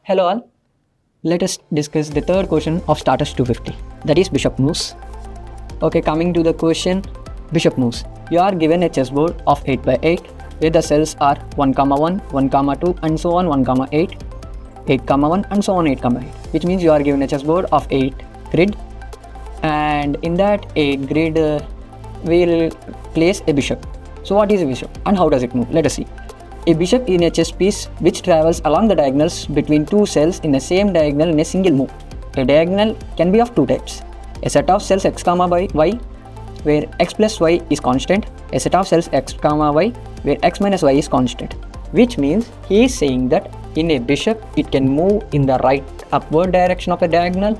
Hello all, let us discuss the third question of Status 250, that is bishop moves. Okay, coming to the question, bishop moves. You are given a chessboard of 8 by 8 where the cells are 1, 1, 1, 2 and so on 1, 8, 8, 1 and so on 8, 8, which means you are given a chessboard of 8 grid, and in that 8 grid we'll place a bishop. So what is a bishop and how does it move? Let us see. A bishop is a chess piece which travels along the diagonals between two cells in the same diagonal in a single move. A diagonal can be of two types: a set of cells x comma y where x plus y is constant, a set of cells x comma y where x minus y is constant, which means he is saying that in a bishop it can move in the right upward direction of a diagonal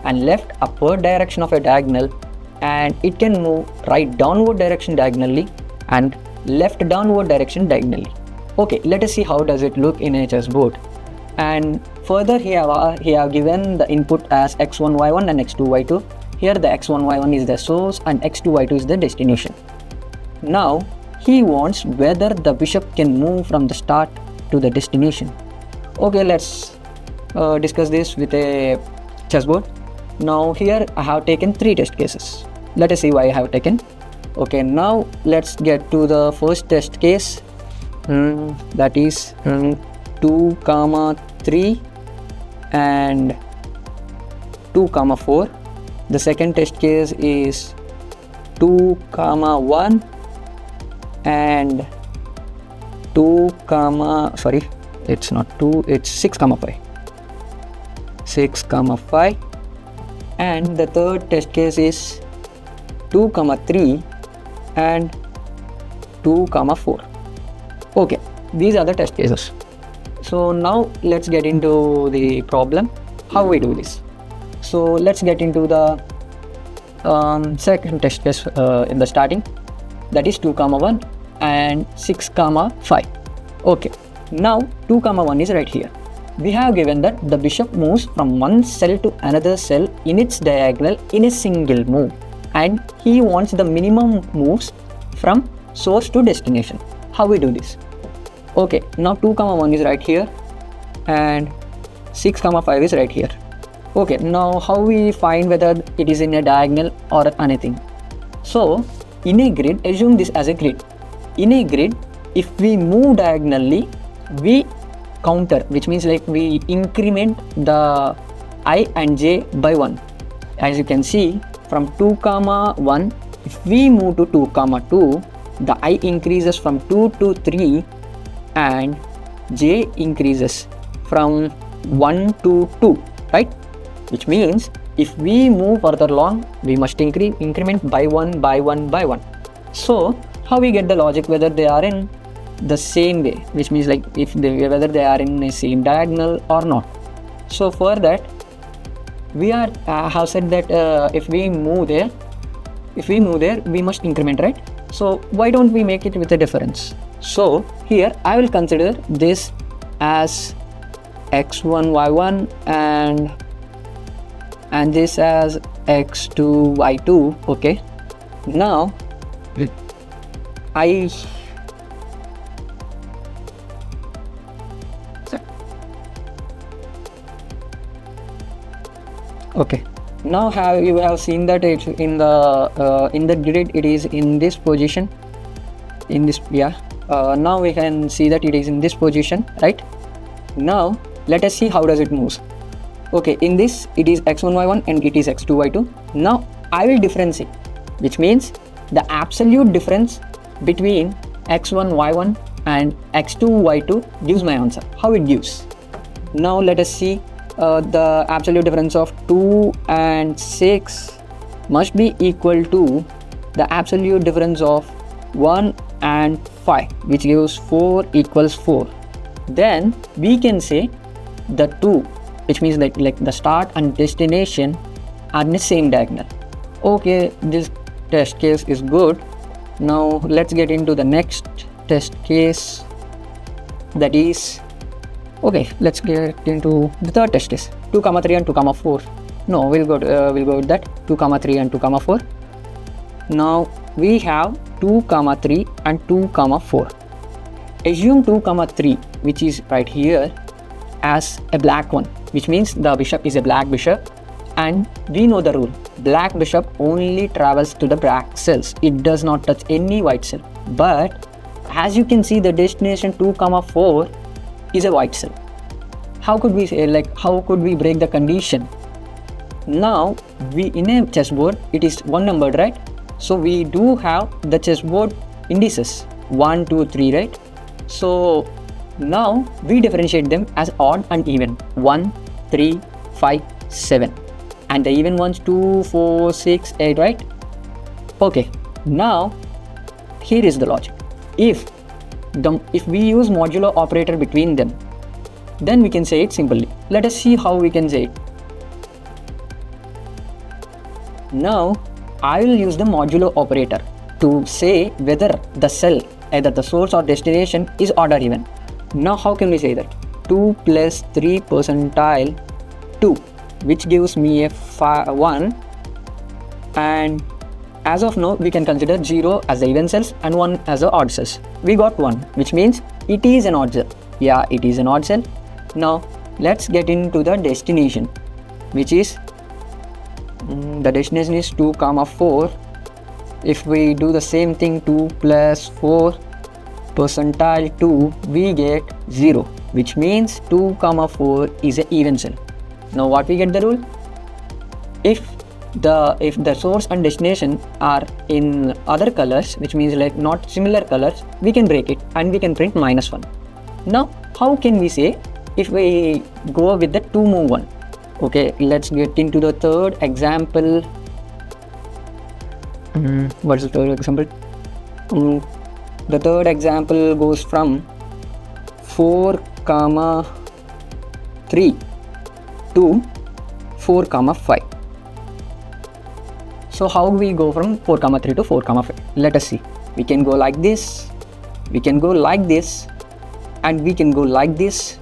and left upward direction of a diagonal, and it can move right downward direction diagonally and left downward direction diagonally. Okay, let us see how does it look in a chessboard. And further he have given the input as x1 y1 and x2 y2. Here the x1 y1 is the source and x2 y2 is the destination. Now he wants whether the bishop can move from the start to the destination. Okay, let's discuss this with a chessboard. Now here I have taken 3 test cases. Let us see why I have taken. Okay, now let's get to the first test case. That is 2, 3 and 2, 4. The second test case is 2, 1 and 2, it's not 2, it's 6, 5. 6, 5. And the third test case is 2, 3 and 2, 4. Okay, these are the test cases. So now let's get into the problem, how we do this. So let's get into the second test case in the starting, that is 2, 1 and 6, 5. Okay, now 2, 1 is right here. We have given that the bishop moves from one cell to another cell in its diagonal in a single move, and he wants the minimum moves from source to destination. How we do this? Okay, now 2, 1 is right here and 6, 5 is right here. Okay, now how we find whether it is in a diagonal or anything? So in a grid, assume this as a grid. In a grid, if we move diagonally, we counter, which means like we increment the I and j by 1. As you can see, from 2, 1, if we move to 2, 2, the I increases from 2 to 3 and j increases from 1 to 2, right? Which means if we move further along, we must increment by 1 by 1 by 1. So how we get the logic whether they are in the same way, which means like whether they are in the same diagonal or not. So for that we have said that if we move there we must increment, right? So why don't we make it with a difference? So here I will consider this as x1 y1 and this as x2 y2. Okay, now now you have seen that it's in the grid it is in this position, in this, now we can see that it is in this position, right? Now let us see how does it moves. Okay, in this it is x1 y1 and it is x2 y2. Now I will differentiate, which means the absolute difference between x1 y1 and x2 y2 gives my answer. How it gives? Now let us see. The absolute difference of 2 and 6 must be equal to the absolute difference of 1 and 5, which gives 4 equals 4. Then we can say the 2, which means like the start and destination are in the same diagonal. Okay, this test case is good. Now let's get into the next test case, that is, okay, let's get into the third test case, 2, 3 and 2, 4. No, we'll go with that, 2, 3 and 2, 4. Now we have 2, 3 and 2, 4. Assume 2, 3, which is right here, as a black one, which means the bishop is a black bishop. And we know the rule, black bishop only travels to the black cells, it does not touch any white cell. But as you can see, the destination 2,4 is a white cell. How could we say, how could we break the condition? Now we, in a chessboard, it is one numbered, right? So we do have the chessboard indices 1, 2, 3, right? So now we differentiate them as odd and even 1, 3, 5, 7, and the even ones 2, 4, 6, 8, right? Okay, now here is the logic. If we use modulo operator between them, then we can say it simply. Let us see how we can say it. Now I will use the modulo operator to say whether the cell, either the source or destination, is odd or even. Now how can we say that? 2 plus 3 percentile 2, which gives me a 1, and as of now we can consider 0 as the even cells and 1 as the odd cells. We got 1, which means it is an odd cell. Yeah, it is an odd cell. Now let's get into the destination, which is the destination is 2,4. If we do the same thing, 2 plus 4 percentile 2, we get 0, which means 2,4 is an even cell. Now what we get the rule? If the source and destination are in other colors, which means like not similar colors, we can break it and we can print -1. Now how can we say if we go with the 2 move 1? Okay, let's get into the third example. What is the third example? The third example goes from 4, 3 to 4, 5. So how do we go from 4, 3 to 4, 5? Let us see. We can go like this, we can go like this, and we can go like this,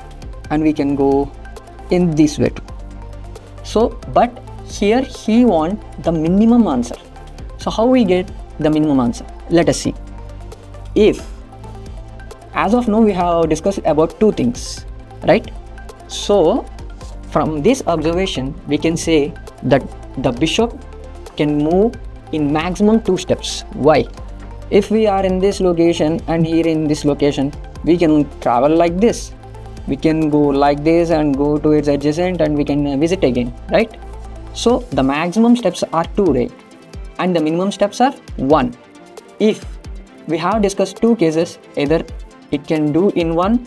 and we can go in this way too. So, but here he wants the minimum answer. So how we get the minimum answer? Let us see. If, as of now, we have discussed about 2 things, right? So from this observation, we can say that the bishop can move in maximum 2 steps. Why? If we are in this location and here in this location, we can travel like this. We can go like this and go to its adjacent, and we can visit again, right? So the maximum steps are 2, right? And the minimum steps are 1. If we have discussed 2 cases, either it can do in one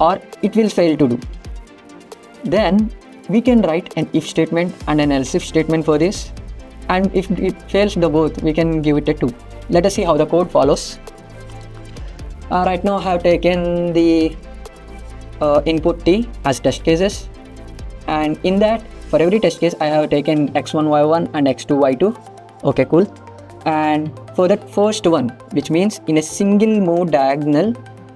or it will fail to do, then we can write an if statement and an else if statement for this, and if it fails the both, we can give it a 2. Let us see how the code follows. Right now I have taken the input t as test cases, and in that, for every test case I have taken x1 y1 and x2 y2. Okay, cool. And for that first one, which means in a single move diagonal,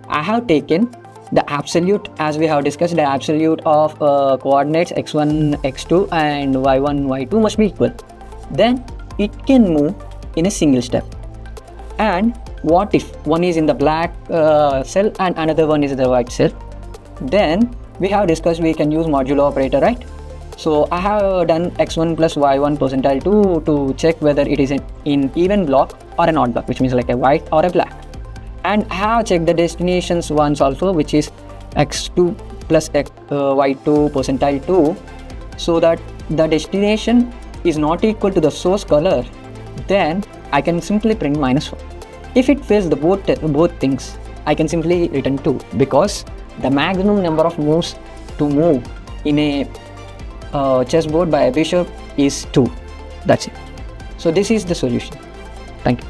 I have taken the absolute, as we have discussed, the absolute of coordinates x1 x2 and y1 y2 must be equal. Then it can move in a single step. And what if one is in the black cell and another one is in the white cell? Then we have discussed we can use modulo operator, right? So I have done x1 plus y1 percentile 2 to check whether it is in even block or an odd block, which means like a white or a black. And I have checked the destinations once also, which is x2 plus y2 percentile 2, so that the destination is not equal to the source color. Then I can simply print -1. If it fails the both things, I can simply return 2, because the maximum number of moves to move in a chessboard by a bishop is 2. That's it. So this is the solution. Thank you.